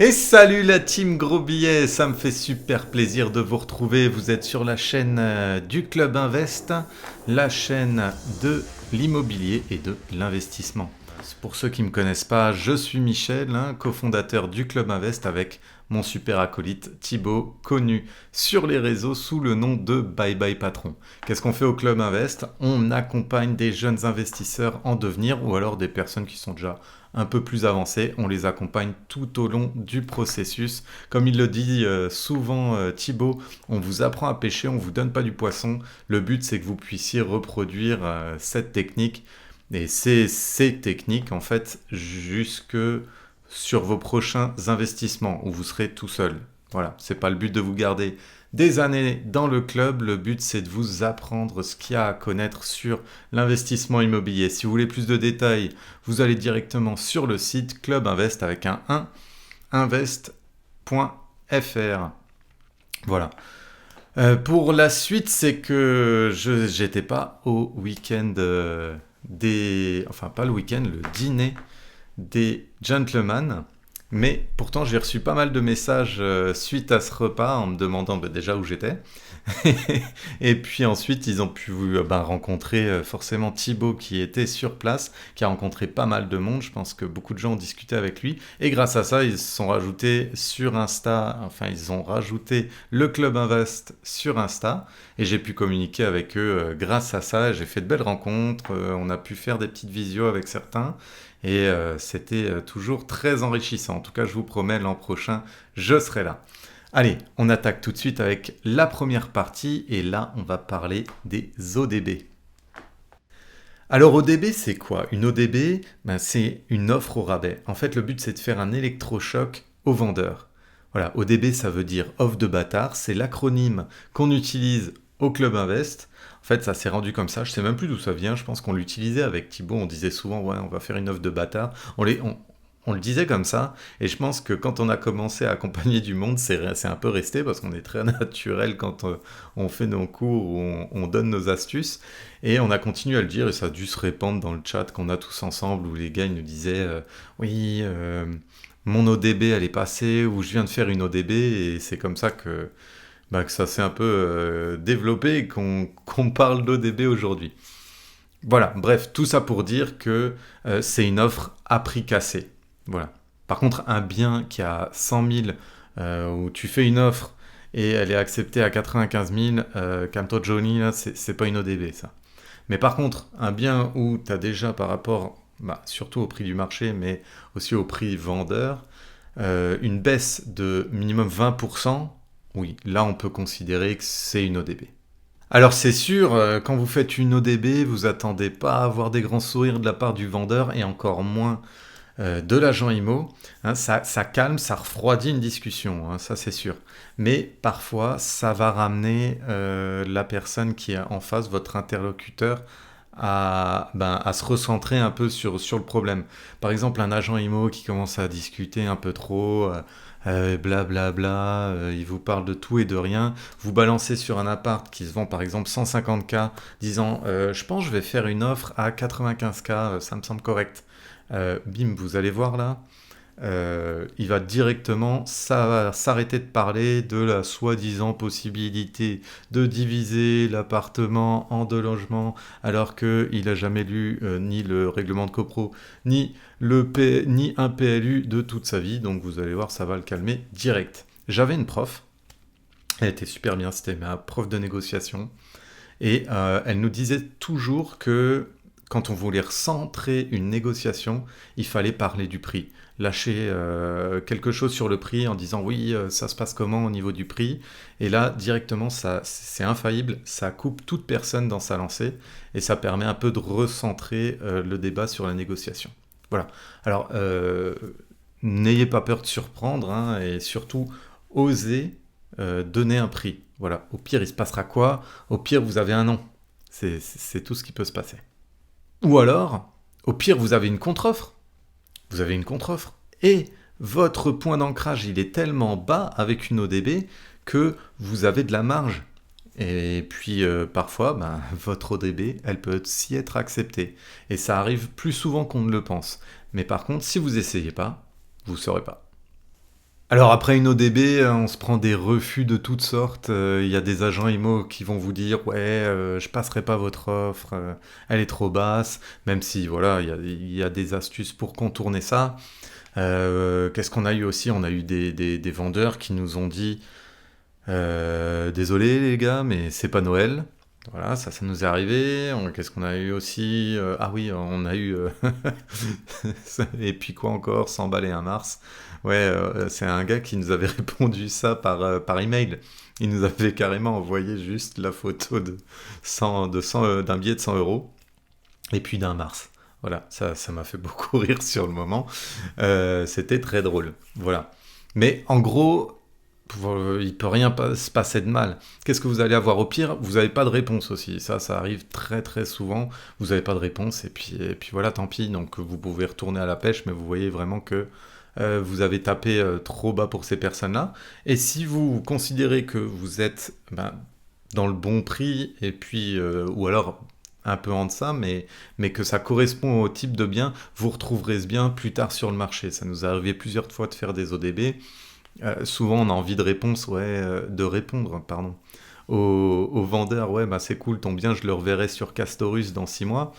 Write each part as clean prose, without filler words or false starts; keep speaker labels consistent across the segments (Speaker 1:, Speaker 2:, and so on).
Speaker 1: Et salut la team Gros Billets, ça me fait super plaisir de vous retrouver. Vous êtes sur la chaîne du Club Invest, la chaîne de l'immobilier et de l'investissement. Pour ceux qui ne me connaissent pas, je suis Michel, cofondateur du Club Invest avec mon super acolyte Thibaut, connu sur les réseaux sous le nom de Bye Bye Patron. Qu'est-ce qu'on fait au Club Invest? On accompagne des jeunes investisseurs en devenir ou alors des personnes qui sont déjà un peu plus avancées. On les accompagne tout au long du processus. Comme il le dit souvent Thibaut, on vous apprend à pêcher, on ne vous donne pas du poisson. Le but c'est que vous puissiez reproduire cette technique et ces techniques en fait jusque sur vos prochains investissements où vous serez tout seul. Voilà, c'est pas le but de vous garder des années dans le club, le but c'est de vous apprendre ce qu'il y a à connaître sur l'investissement immobilier. Si vous voulez plus de détails, vous allez directement sur le site Club Invest avec un 1 invest.fr. Voilà. Pour la suite, c'est que je n'étais pas au week-end pas le week-end, le dîner des gentlemen. Mais pourtant, j'ai reçu pas mal de messages suite à ce repas en me demandant déjà où j'étais. Et puis ensuite, ils ont pu rencontrer forcément Thibaut qui était sur place, qui a rencontré pas mal de monde. Je pense que beaucoup de gens ont discuté avec lui. Et grâce à ça, ils se sont rajoutés sur Insta, ils ont rajouté le Club Invest sur Insta. Et j'ai pu communiquer avec eux grâce à ça. J'ai fait de belles rencontres. On a pu faire des petites visios avec certains. Et c'était toujours très enrichissant. En tout cas, je vous promets, l'an prochain, je serai là. Allez, on attaque tout de suite avec la première partie. Et là, on va parler des ODB. Alors, ODB, c'est quoi? Une ODB, c'est une offre au rabais. En fait, le but, c'est de faire un électrochoc aux vendeurs. Voilà, ODB, ça veut dire offre de bâtard. C'est l'acronyme qu'on utilise au Club Invest. En fait, ça s'est rendu comme ça. Je sais même plus d'où ça vient. Je pense qu'on l'utilisait avec Thibaut. On disait souvent, ouais, on va faire une offre de bâtard. On le disait comme ça. Et je pense que quand on a commencé à accompagner du monde, c'est un peu resté parce qu'on est très naturel quand on fait nos cours ou on donne nos astuces. Et on a continué à le dire et ça a dû se répandre dans le chat qu'on a tous ensemble où les gars ils nous disaient oui, mon ODB elle est passée ou je viens de faire une ODB et c'est comme ça que ça s'est un peu développé et qu'on parle d'ODB aujourd'hui. Voilà, bref, tout ça pour dire que c'est une offre à prix cassé. Voilà. Par contre, un bien qui a 100 000, où tu fais une offre et elle est acceptée à 95 000, calme-toi Johnny, là, c'est pas une ODB ça. Mais par contre, un bien où tu as déjà par rapport, surtout au prix du marché, mais aussi au prix vendeur, une baisse de minimum 20%, oui, là on peut considérer que c'est une ODB. Alors c'est sûr, quand vous faites une ODB, vous attendez pas à avoir des grands sourires de la part du vendeur et encore moins de l'agent IMO. Hein, ça calme, ça refroidit une discussion, ça c'est sûr. Mais parfois, ça va ramener la personne qui est en face, votre interlocuteur, à se recentrer un peu sur le problème. Par exemple, un agent IMO qui commence à discuter un peu trop, blablabla, il vous parle de tout et de rien, vous balancez sur un appart qui se vend par exemple 150K, disant je pense que je vais faire une offre à 95K, ça me semble correct. Bim, vous allez voir là, il va directement s'arrêter de parler de la soi-disant possibilité de diviser l'appartement en deux logements alors qu'il n'a jamais lu ni le règlement de copro ni un PLU de toute sa vie, donc vous allez voir, ça va le calmer direct. J'avais une prof, elle était super bien, c'était ma prof de négociation, et elle nous disait toujours que quand on voulait recentrer une négociation, il fallait parler du prix. Lâcher quelque chose sur le prix en disant oui, ça se passe comment au niveau du prix. Et là, directement, c'est infaillible, ça coupe toute personne dans sa lancée et ça permet un peu de recentrer le débat sur la négociation. Voilà. Alors, n'ayez pas peur de surprendre et surtout, osez donner un prix. Voilà. Au pire, il se passera quoi? Au pire, vous avez un non. C'est tout ce qui peut se passer. Ou alors, au pire, vous avez une contre-offre. Vous avez une contre-offre. Et votre point d'ancrage, il est tellement bas avec une ODB que vous avez de la marge. Et puis, parfois, votre ODB, elle peut aussi être acceptée. Et ça arrive plus souvent qu'on ne le pense. Mais par contre, si vous essayez pas, vous ne saurez pas. Alors après une ODB, on se prend des refus de toutes sortes. Il y a des agents IMO qui vont vous dire ouais, je passerai pas votre offre, elle est trop basse. Même si voilà, il y a des astuces pour contourner ça. Qu'est-ce qu'on a eu aussi? On a eu des vendeurs qui nous ont dit désolé les gars, mais c'est pas Noël. Voilà, ça nous est arrivé. Qu'est-ce qu'on a eu aussi? Ah oui, on a eu. Et puis quoi encore? 100 balles et un Mars. Ouais, c'est un gars qui nous avait répondu ça par email. Il nous avait carrément envoyé juste la photo d'un billet de 100 euros et puis d'un Mars. Voilà, ça m'a fait beaucoup rire sur le moment. C'était très drôle. Voilà. Mais en gros, il peut rien se passer de mal. Qu'est-ce que vous allez avoir au pire? Vous n'avez pas de réponse aussi. Ça arrive très très souvent. Vous n'avez pas de réponse et puis voilà, tant pis. Donc vous pouvez retourner à la pêche, mais vous voyez vraiment que vous avez tapé trop bas pour ces personnes-là. Et si vous considérez que vous êtes dans le bon prix, et puis ou alors un peu en deçà, mais que ça correspond au type de bien, vous retrouverez ce bien plus tard sur le marché. Ça nous est arrivé plusieurs fois de faire des ODB. Souvent, on a envie de répondre, pardon, aux vendeurs. Ouais, bah c'est cool, ton bien, je le reverrai sur Castorus dans 6 mois.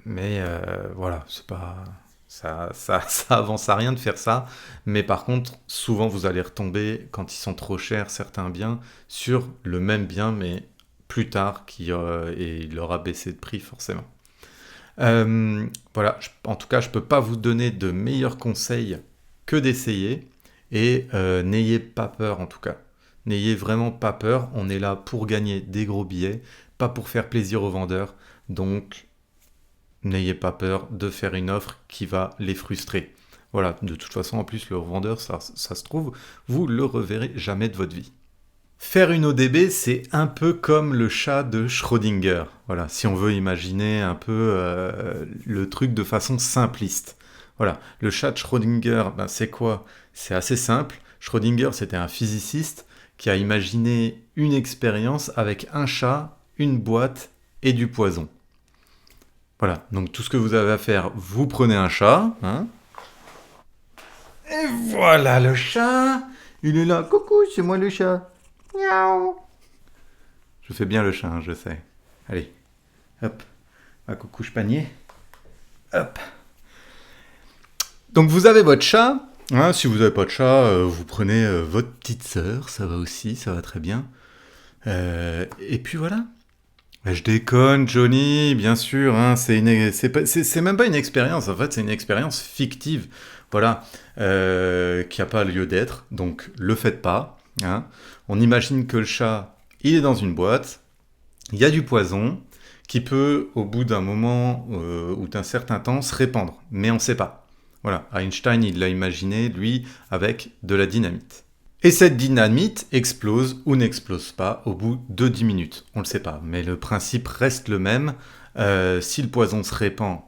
Speaker 1: Mais voilà, c'est pas, ça avance à rien de faire ça. Mais par contre, souvent, vous allez retomber, quand ils sont trop chers, certains biens, sur le même bien, mais plus tard, et il aura baissé de prix forcément. Voilà, en tout cas, je peux pas vous donner de meilleurs conseils que d'essayer. Et n'ayez pas peur en tout cas. N'ayez vraiment pas peur. On est là pour gagner des gros billets, pas pour faire plaisir aux vendeurs. Donc, n'ayez pas peur de faire une offre qui va les frustrer. Voilà, de toute façon, en plus, le vendeur, ça se trouve, vous le reverrez jamais de votre vie. Faire une ODB, c'est un peu comme le chat de Schrödinger. Voilà, si on veut imaginer un peu le truc de façon simpliste. Voilà, le chat de Schrödinger, c'est quoi? C'est assez simple. Schrödinger, c'était un physiciste qui a imaginé une expérience avec un chat, une boîte et du poison. Voilà, donc tout ce que vous avez à faire, vous prenez un chat, hein, et voilà le chat. Il est là, coucou, c'est moi le chat. Miaou. Je fais bien le chat, hein, je sais. Allez, hop, ma coucouche panier. Hop. Donc vous avez votre chat. Hein, si vous n'avez pas de chat, vous prenez votre petite sœur, ça va aussi, ça va très bien. Et puis voilà. Je déconne, Johnny, bien sûr. Hein, c'est même pas une expérience. En fait, c'est une expérience fictive. Voilà, qui n'a pas lieu d'être. Donc, le faites pas. Hein. On imagine que le chat, il est dans une boîte. Il y a du poison qui peut, au bout d'un moment ou d'un certain temps, se répandre. Mais on ne sait pas. Voilà, Einstein, il l'a imaginé, lui, avec de la dynamite. Et cette dynamite explose ou n'explose pas au bout de 10 minutes. On ne le sait pas, mais le principe reste le même. Si le poison se répand,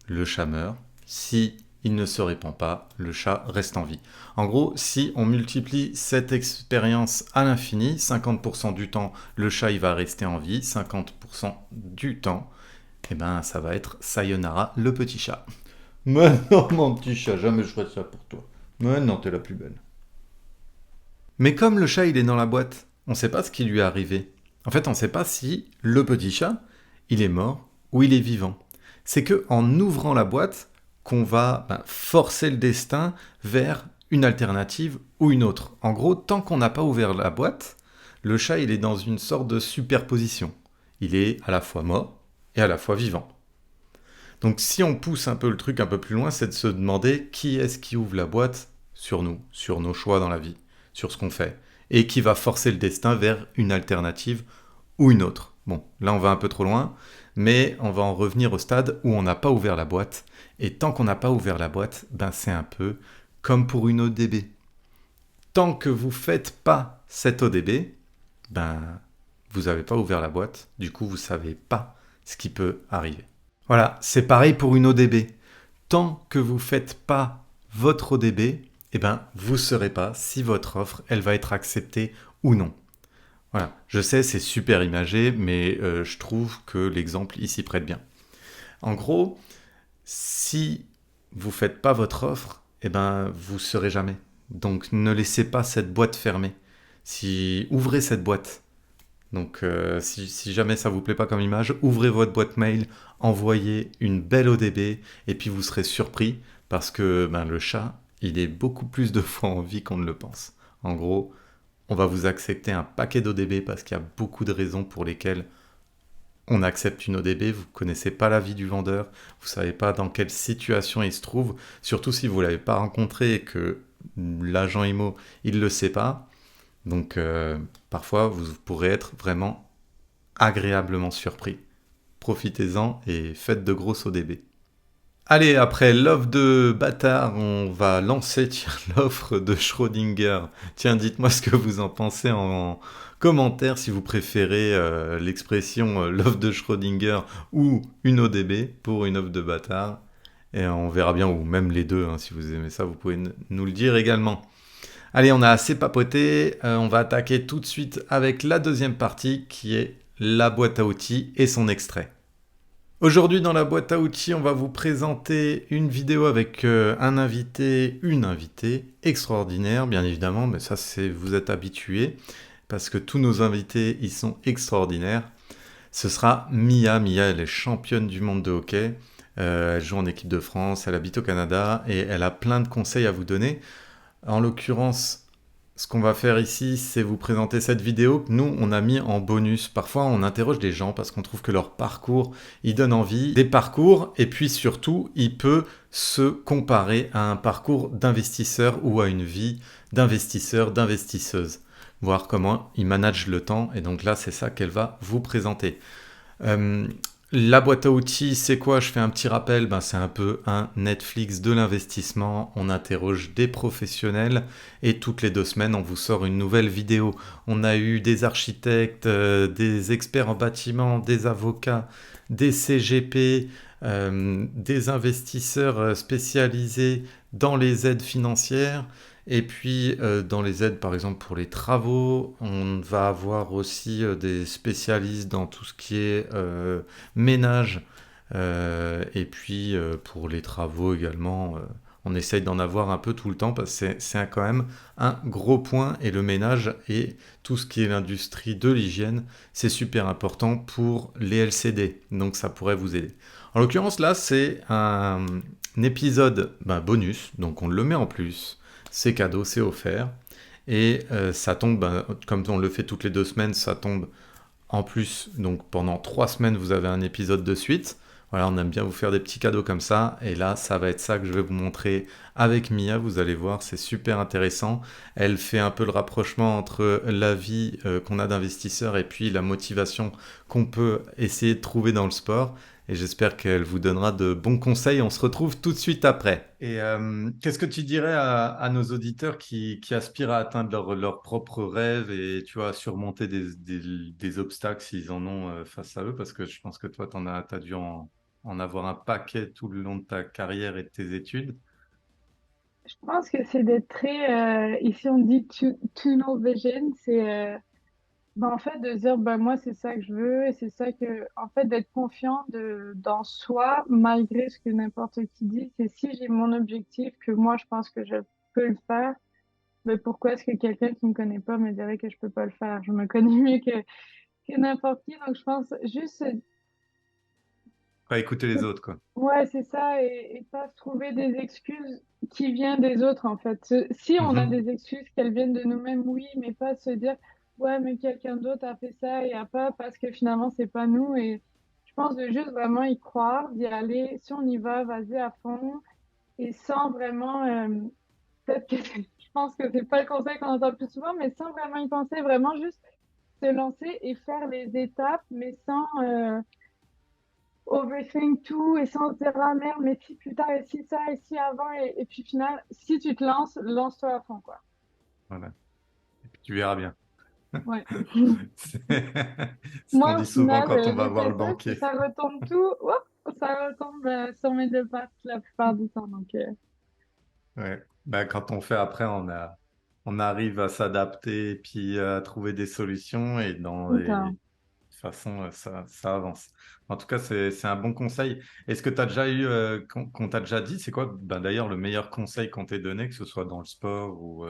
Speaker 1: le chat meurt. Si il ne se répand pas, le chat reste en vie. En gros, si on multiplie cette expérience à l'infini, 50% du temps, le chat il va rester en vie, 50% du temps, eh ben, ça va être Sayonara, le petit chat. Mais non, mon petit chat, jamais je ferai ça pour toi. Mais non, t'es la plus belle. Mais comme le chat il est dans la boîte, on ne sait pas ce qui lui est arrivé. En fait, on ne sait pas si le petit chat, il est mort ou il est vivant. C'est que en ouvrant la boîte qu'on va forcer le destin vers une alternative ou une autre. En gros, tant qu'on n'a pas ouvert la boîte, le chat il est dans une sorte de superposition. Il est à la fois mort et à la fois vivant. Donc si on pousse un peu le truc un peu plus loin, c'est de se demander qui est-ce qui ouvre la boîte sur nous, sur nos choix dans la vie, sur ce qu'on fait, et qui va forcer le destin vers une alternative ou une autre. Bon, là on va un peu trop loin, mais on va en revenir au stade où on n'a pas ouvert la boîte, et tant qu'on n'a pas ouvert la boîte, c'est un peu comme pour une ODB. Tant que vous ne faites pas cette ODB, vous n'avez pas ouvert la boîte, du coup vous ne savez pas ce qui peut arriver. Voilà, c'est pareil pour une ODB. Tant que vous ne faites pas votre ODB, vous ne saurez pas si votre offre, elle va être acceptée ou non. Voilà, je sais, c'est super imagé, mais je trouve que l'exemple ici prête bien. En gros, si vous ne faites pas votre offre, vous ne saurez jamais. Donc ne laissez pas cette boîte fermée. Si ouvrez cette boîte. Donc si jamais ça vous plaît pas comme image, ouvrez votre boîte mail, envoyez une belle ODB et puis vous serez surpris parce que ben, le chat, il est beaucoup plus de fois en vie qu'on ne le pense. En gros, on va vous accepter un paquet d'ODB parce qu'il y a beaucoup de raisons pour lesquelles on accepte une ODB, vous ne connaissez pas la vie du vendeur, vous ne savez pas dans quelle situation il se trouve, surtout si vous ne l'avez pas rencontré et que l'agent IMO, il ne le sait pas. Donc parfois, vous pourrez être vraiment agréablement surpris. Profitez-en et faites de grosses ODB. Allez, après l'offre de bâtard, on va lancer l'offre de Schrödinger. Tiens, dites-moi ce que vous en pensez en commentaire si vous préférez l'expression l'offre de Schrödinger ou une ODB pour une offre de bâtard. Et on verra bien, ou même les deux, hein, si vous aimez ça, vous pouvez nous le dire également. Allez, on a assez papoté, on va attaquer tout de suite avec la deuxième partie qui est la boîte à outils et son extrait. Aujourd'hui dans la boîte à outils, on va vous présenter une vidéo avec un invité, une invitée extraordinaire, bien évidemment, mais ça c'est vous êtes habitués parce que tous nos invités ils sont extraordinaires. Ce sera Mia. Mia, elle est championne du monde de hockey. Elle joue en équipe de France, elle habite au Canada et elle a plein de conseils à vous donner. En l'occurrence, ce qu'on va faire ici, c'est vous présenter cette vidéo que nous, on a mis en bonus. Parfois, on interroge des gens parce qu'on trouve que leur parcours, il donne envie. Des parcours, et puis surtout, il peut se comparer à un parcours d'investisseur ou à une vie d'investisseur, d'investisseuse. Voir comment il manage le temps. Et donc là, c'est ça qu'elle va vous présenter. Euh, la boîte à outils, c'est quoi? Je fais un petit rappel. Ben, c'est un peu un Netflix de l'investissement. On interroge des professionnels et toutes les 2 semaines, on vous sort une nouvelle vidéo. On a eu des architectes, des experts en bâtiment, des avocats, des CGP, des investisseurs spécialisés dans les aides financières. Et puis dans les aides, par exemple pour les travaux, on va avoir aussi des spécialistes dans tout ce qui est ménage. Et puis pour les travaux également, on essaye d'en avoir un peu tout le temps parce que c'est quand même un gros point. Et le ménage et tout ce qui est l'industrie de l'hygiène, c'est super important pour les LCD. Donc ça pourrait vous aider. En l'occurrence, là, c'est un épisode bonus, donc on le met en plus. C'est cadeau, c'est offert. Et ça tombe, comme on le fait toutes les 2 semaines, ça tombe en plus. Donc pendant 3 semaines, vous avez un épisode de suite. Voilà, on aime bien vous faire des petits cadeaux comme ça. Et là, ça va être ça que je vais vous montrer avec Mia. Vous allez voir, c'est super intéressant. Elle fait un peu le rapprochement entre la vie qu'on a d'investisseur et puis la motivation qu'on peut essayer de trouver dans le sport. Et j'espère qu'elle vous donnera de bons conseils. On se retrouve tout de suite après. Et qu'est-ce que tu dirais à nos auditeurs qui aspirent à atteindre leurs propres rêves et tu vois, à surmonter des obstacles s'ils en ont face à eux? Parce que je pense que toi, t'as dû en avoir un paquet tout le long de ta carrière et de tes études.
Speaker 2: Je pense que c'est d'être très, ici on dit tunnel vision, c'est en fait de dire ben moi c'est ça que je veux et c'est ça que en fait d'être confiant dans soi malgré ce que n'importe qui dit, c'est si j'ai mon objectif que moi je pense que je peux le faire, mais pourquoi est-ce que quelqu'un qui me connaît pas me dirait que je peux pas le faire? Je me connais mieux que n'importe qui, donc je pense juste
Speaker 1: Pas écouter les autres, quoi.
Speaker 2: ouais, c'est ça, et pas se trouver des excuses qui viennent des autres, en fait. Si on a
Speaker 1: Mhm.
Speaker 2: des excuses, qu'elles viennent de nous-mêmes, oui, mais pas se dire, ouais, mais quelqu'un d'autre a fait ça et a pas, parce que finalement, c'est pas nous. Et je pense de juste vraiment y croire, d'y aller. Si on y va, vas-y à fond, et sans vraiment, peut-être que je pense que c'est pas le conseil qu'on entend le plus souvent, mais sans vraiment y penser, vraiment juste se lancer et faire les étapes, mais sans, overthink tout et sans se dire ah merde mais si plus tard et si ça et si avant et puis final si tu te lances lance-toi à fond quoi.
Speaker 1: Voilà. Et puis tu verras bien.
Speaker 2: Ouais.
Speaker 1: C'est ce qu'on
Speaker 2: Moi au
Speaker 1: dit souvent
Speaker 2: final
Speaker 1: quand on va
Speaker 2: j'ai
Speaker 1: voir
Speaker 2: fait
Speaker 1: le
Speaker 2: ça puis
Speaker 1: banquier.
Speaker 2: ça retombe tout ça retombe sur mes deux pattes la plupart du temps donc
Speaker 1: Ouais. Ben, quand on fait après, on arrive à s'adapter et puis à trouver des solutions et
Speaker 2: tout le temps.
Speaker 1: façon, ça avance. En tout cas, c'est un bon conseil. Est-ce que tu as déjà eu, qu'on t'a déjà dit, c'est quoi, ben, d'ailleurs, le meilleur conseil qu'on t'ait donné, que ce soit dans le sport ou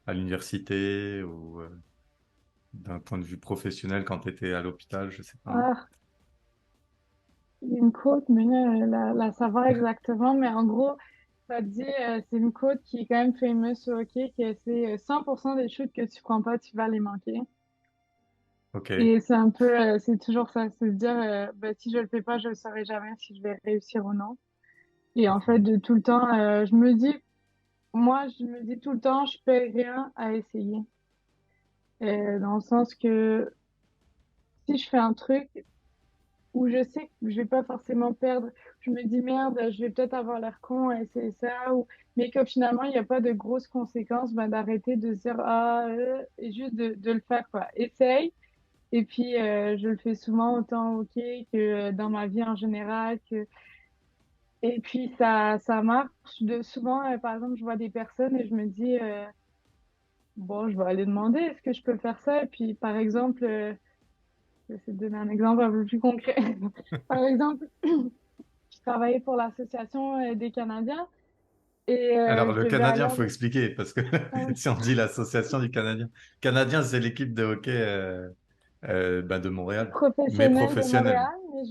Speaker 1: à l'université ou d'un point de vue professionnel quand tu étais à l'hôpital, je sais pas.
Speaker 2: Ah, une quote, mais la savoir exactement, mais en gros, ça dit, c'est une quote qui est quand même famous au hockey, que c'est 100% des shoots que tu prends pas, tu vas les manquer.
Speaker 1: Ok.
Speaker 2: Et c'est un peu, c'est toujours ça, c'est se dire, ben, si je le fais pas, je ne saurai jamais si je vais réussir ou non. Et en fait, de tout le temps, je me dis tout le temps, je fais rien à essayer. Dans le sens que si je fais un truc où je sais que je vais pas forcément perdre, je me dis merde, je vais peut-être avoir l'air con à essayer ça, mais que finalement il n'y a pas de grosses conséquences, ben, d'arrêter de se dire et juste de le faire quoi. Essaye. Et puis je le fais souvent autant au hockey que dans ma vie en général que et puis ça marche souvent par exemple je vois des personnes et je me dis bon je vais aller demander est-ce que je peux faire ça et puis par exemple je vais essayer de donner un exemple un peu plus concret. Par exemple, je travaillais pour l'Association des Canadiens et
Speaker 1: Alors,
Speaker 2: je
Speaker 1: le
Speaker 2: devais aller
Speaker 1: Canadien,
Speaker 2: en...
Speaker 1: faut expliquer, parce que
Speaker 2: Ouais,
Speaker 1: si on dit l'association du Canadien, Canadien, c'est l'équipe de hockey ben, de Montréal, mais
Speaker 2: professionnelle de
Speaker 1: professionnelle.
Speaker 2: Montréal, mais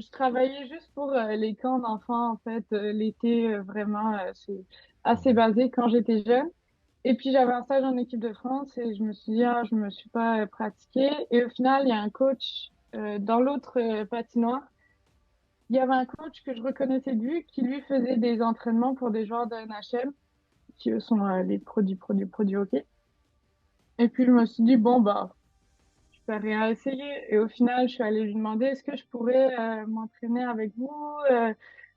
Speaker 2: je travaillais juste pour les camps d'enfants, en fait, l'été, vraiment, c'est assez
Speaker 1: Mhm.
Speaker 2: basé quand j'étais jeune. Et puis j'avais un stage en équipe de France et je me suis dit, ah, je me suis pas pratiquée. Et au final, il y a un coach dans l'autre patinoire. Il y avait un coach que je reconnaissais de vue qui lui faisait des entraînements pour des joueurs de NHL, qui eux sont les produits hockey. Et puis je me suis dit, bon, bah, je peux rien essayer. Et au final, je suis allée lui demander, est-ce que je pourrais m'entraîner avec vous,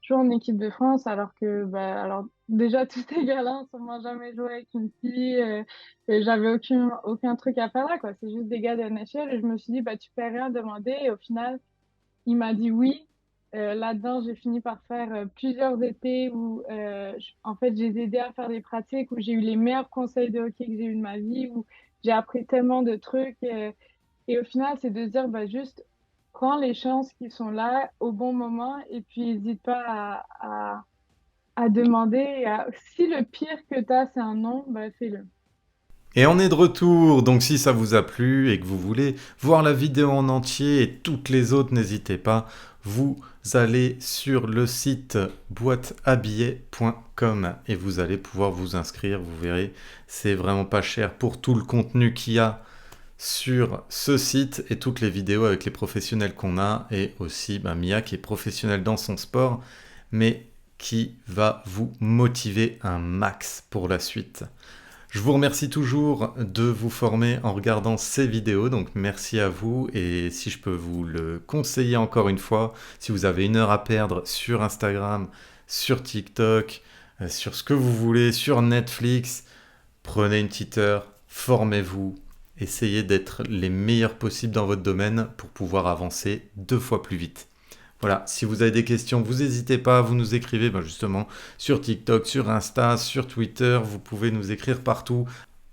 Speaker 2: jouer en équipe de France, alors que, bah, alors, déjà, tous ces gars-là ont sûrement jamais joué avec une fille, et j'avais aucun truc à faire là, quoi. C'est juste des gars de NHL. Et je me suis dit, bah, tu peux rien demander. Et au final, il m'a dit oui. Là-dedans, j'ai fini par faire plusieurs étés où, en fait, j'ai aidé à faire des pratiques, où j'ai eu les meilleurs conseils de hockey que j'ai eu de ma vie, où j'ai appris tellement de trucs. Et au final, c'est de se dire, bah, juste, prends les chances qui sont là au bon moment et puis n'hésite pas à demander. Si le pire que tu as, c'est un non, bah, fais-le.
Speaker 1: Et on est de retour, donc si ça vous a plu et que vous voulez voir la vidéo en entier et toutes les autres, n'hésitez pas, vous allez sur le site boîteabillet.com et vous allez pouvoir vous inscrire, vous verrez, c'est vraiment pas cher pour tout le contenu qu'il y a sur ce site et toutes les vidéos avec les professionnels qu'on a et aussi ben, Mia qui est professionnelle dans son sport mais qui va vous motiver un max pour la suite. Je vous remercie toujours de vous former en regardant ces vidéos, donc merci à vous et si je peux vous le conseiller encore une fois, si vous avez une heure à perdre sur Instagram, sur TikTok, sur ce que vous voulez, sur Netflix, prenez une petite heure, formez-vous, essayez d'être les meilleurs possibles dans votre domaine pour pouvoir avancer 2 fois plus vite. Voilà, si vous avez des questions, vous n'hésitez pas, vous nous écrivez ben justement sur TikTok, sur Insta, sur Twitter, vous pouvez nous écrire partout,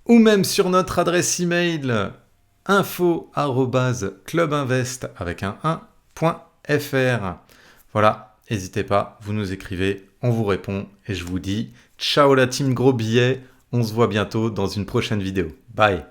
Speaker 1: ou même sur notre adresse email info@clubinvest avec un 1.fr. Voilà, n'hésitez pas, vous nous écrivez, on vous répond et je vous dis ciao la team gros billets, on se voit bientôt dans une prochaine vidéo. Bye.